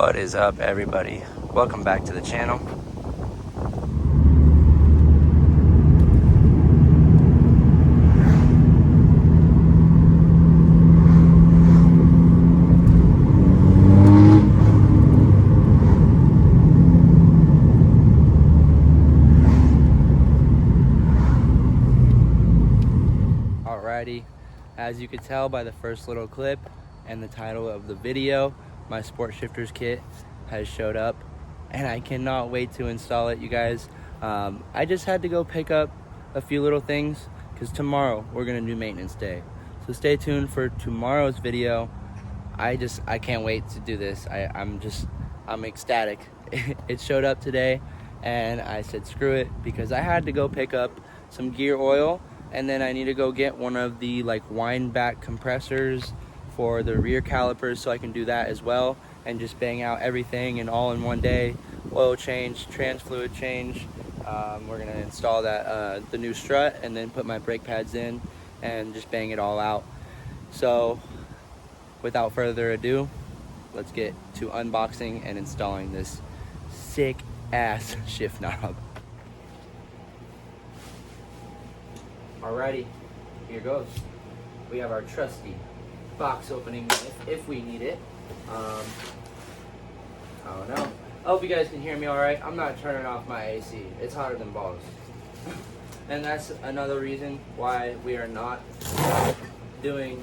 What is up, everybody? Welcome back to the channel. Alrighty, as you could tell by the first little clip and the title of the video, my SportShifters kit has showed up and I cannot wait to install it, you guys. I just had to go pick up a few little things because tomorrow we're gonna do maintenance day. So stay tuned for tomorrow's video. I can't wait to do this. I'm ecstatic. It showed up today and I said screw it because I had to go pick up some gear oil, and then I need to go get one of the wind back compressors for the rear calipers so I can do that as well and just bang out everything and all in one day. Oil change, trans fluid change. We're gonna install that the new strut and then put my brake pads in and just bang it all out. So without further ado, let's get to unboxing and installing this sick ass shift knob. Alrighty, here goes. We have our trusty box opening knife if we need it. I don't know. I hope you guys can hear me alright. I'm not turning off my AC. It's hotter than balls. And that's another reason why we are not doing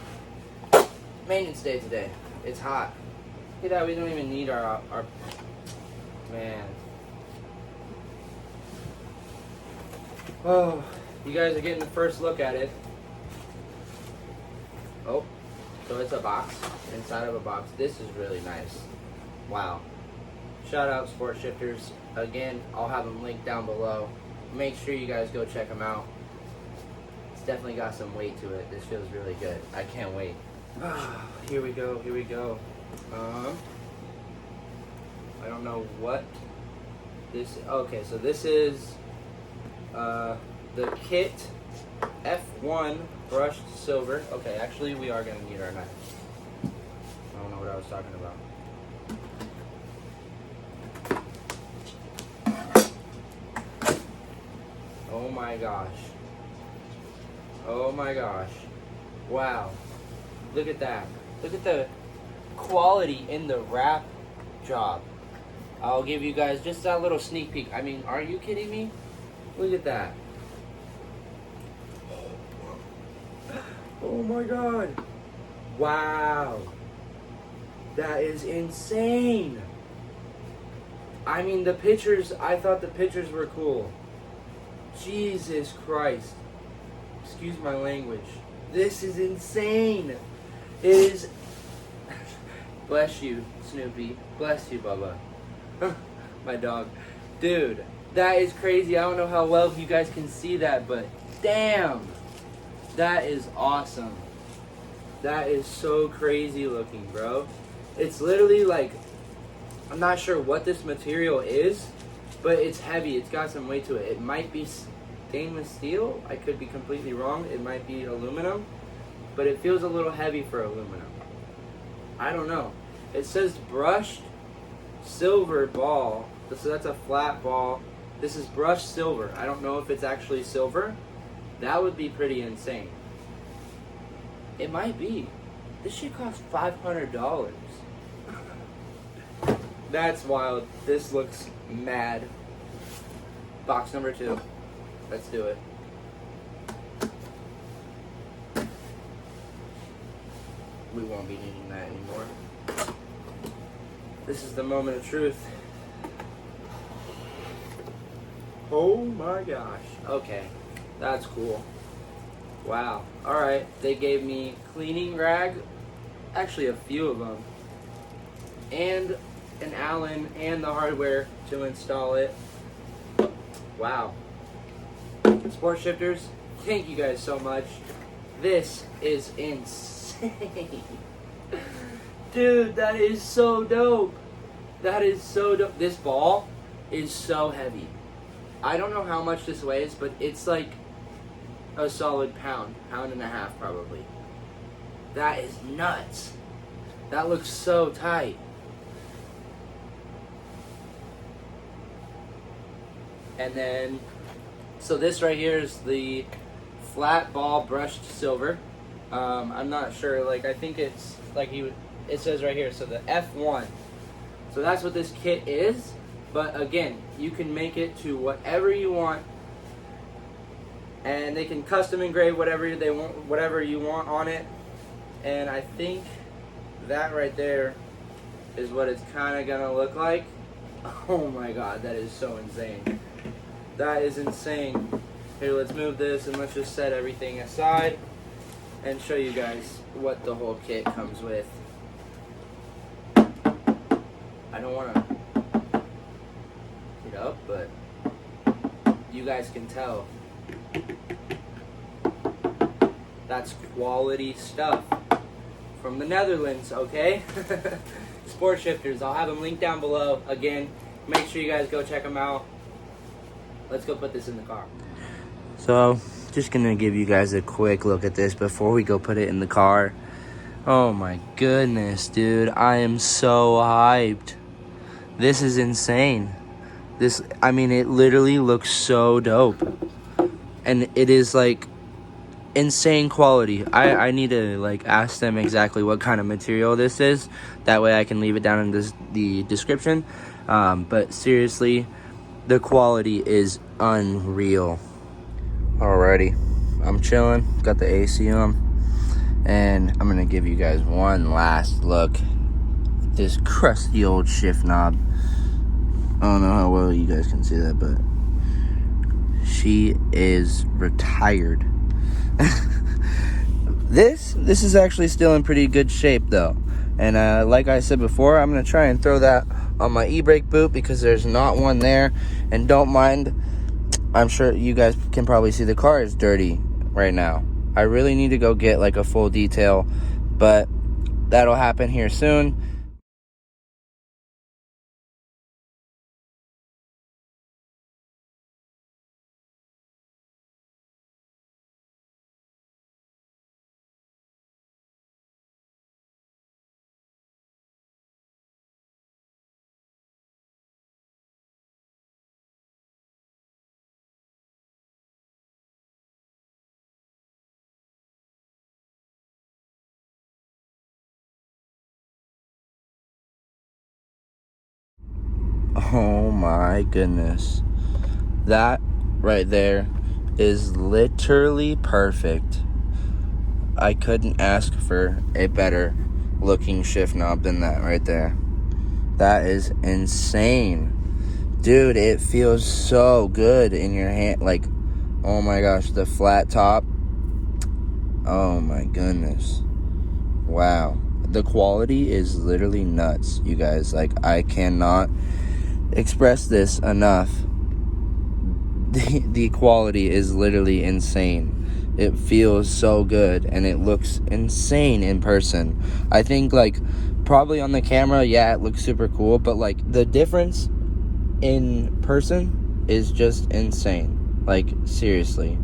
maintenance day today. It's hot. Look at that, we don't even need our man. Oh, you guys are getting the first look at it. Oh, so it's a box inside of a box. This is really nice. Wow. Shout out SportShifters. Again, I'll have them linked down below. Make sure you guys go check them out. It's definitely got some weight to it. This feels really good. I can't wait. Here we go. Here we go. I don't know what this. Okay, so this is the kit F1 brushed silver. Okay, actually we are going to need our knife. I don't know what I was talking about. Oh my gosh. Oh my gosh. Wow. Look at that. Look at the quality in the wrap job. I'll give you guys just that little sneak peek. I mean, are you kidding me? Look at that. Oh my god. Wow. That is insane. I mean, the pictures, I thought the pictures were cool. Jesus Christ. Excuse my language. This is insane. It is. Bless you, Snoopy. Bless you, Bubba. My dog. Dude, that is crazy. I don't know how well you guys can see that, but damn. That is awesome. That is so crazy looking, bro. It's literally I'm not sure what this material is, but it's heavy. It's got some weight to it. It might be stainless steel. I could be completely wrong. It might be aluminum, but it feels a little heavy for aluminum. I don't know. It says brushed silver ball. So that's a flat ball. This is brushed silver. I don't know if it's actually silver. That would be pretty insane. It might be. This shit costs $500. That's wild. This looks mad. Box number 2. Let's do it. We won't be needing that anymore. This is the moment of truth. Oh my gosh. Okay. That's cool. Wow. Alright. They gave me cleaning rag. Actually, a few of them. And an Allen and the hardware to install it. Wow. SportShifters, thank you guys so much. This is insane. Dude, that is so dope. That is so dope. This ball is so heavy. I don't know how much this weighs, but it's like a solid pound and a half probably. That is nuts. That looks so tight. And then, so this right here is the flat ball brushed silver. I'm not sure, like I think it's like it says right here, so the F1. So that's what this kit is. But again, you can make it to whatever you want, and they can custom engrave whatever they want, whatever you want on it. And I think that right there is what it's kind of gonna look like. Oh my god, that is so insane. That is insane. Here, let's move this and let's just set everything aside and show you guys what the whole kit comes with. I don't want to get up, but you guys can tell. That's quality stuff from the Netherlands, okay? Sport Shifters, I'll have them linked down below. Again, make sure you guys go check them out. Let's go put this in the car. So, just gonna give you guys a quick look at this before we go put it in the car. Oh my goodness, dude. I am so hyped. This is insane. I mean, it literally looks so dope. And it is like insane quality. I need to like ask them exactly what kind of material this is. That way I can leave it down in the description. But seriously, the quality is unreal. Alrighty, I'm chilling, got the AC on, and I'm gonna give you guys one last look at this crusty old shift knob. I don't know how well you guys can see that, but she is retired. This is actually still in pretty good shape though, and like I said before, I'm gonna try and throw that on my e-brake boot because there's not one there. And don't mind, I'm sure you guys can probably see the car is dirty right now. I really need to go get like a full detail, but that'll happen here soon. Oh my goodness. That right there is literally perfect. I couldn't ask for a better looking shift knob than that right there. That is insane. Dude, it feels so good in your hand. Like, oh my gosh, the flat top. Oh my goodness. Wow. The quality is literally nuts, you guys. Like, I cannot express this enough. The quality is literally insane. It feels so good and it looks insane in person. I think like probably on the camera, yeah, it looks super cool, but like the difference in person is just insane. Like seriously,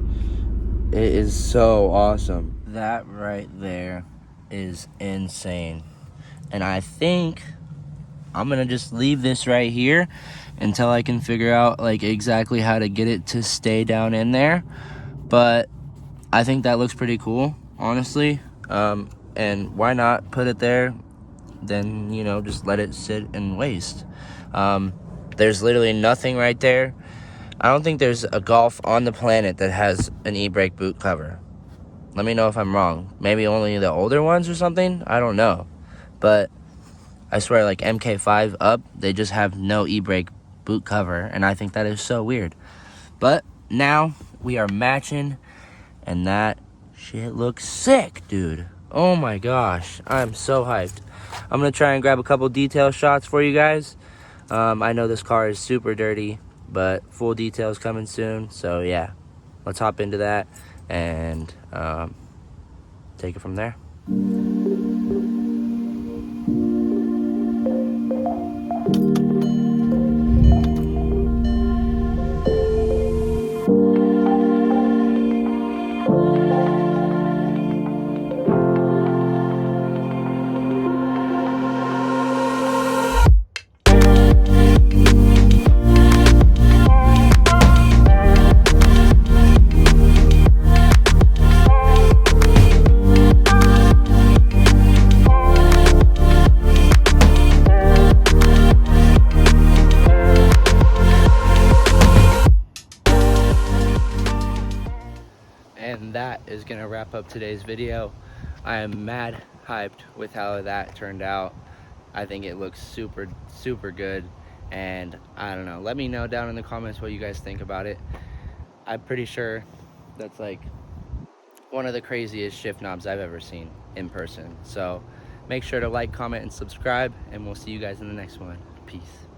it is so awesome. That right there is insane. And I think I'm gonna just leave this right here until I can figure out like exactly how to get it to stay down in there. But I think that looks pretty cool, honestly. And why not put it there? Then, you know, just let it sit and waste. There's literally nothing right there. I don't think there's a Golf on the planet that has an e-brake boot cover. Let me know if I'm wrong. Maybe only the older ones or something? I don't know. But I swear, like Mk6 up, they just have no e-brake boot cover. And I think that is so weird. But now we are matching. And that shit looks sick, dude. Oh my gosh. I'm so hyped. I'm going to try and grab a couple detail shots for you guys. I know this car is super dirty, but full details coming soon. So yeah, let's hop into that and take it from there. And that is gonna wrap up today's video. I am mad hyped with how that turned out. I think it looks super, super good. And I don't know, let me know down in the comments what you guys think about it. I'm pretty sure that's like one of the craziest shift knobs I've ever seen in person. So make sure to like, comment, and subscribe, and we'll see you guys in the next one. Peace.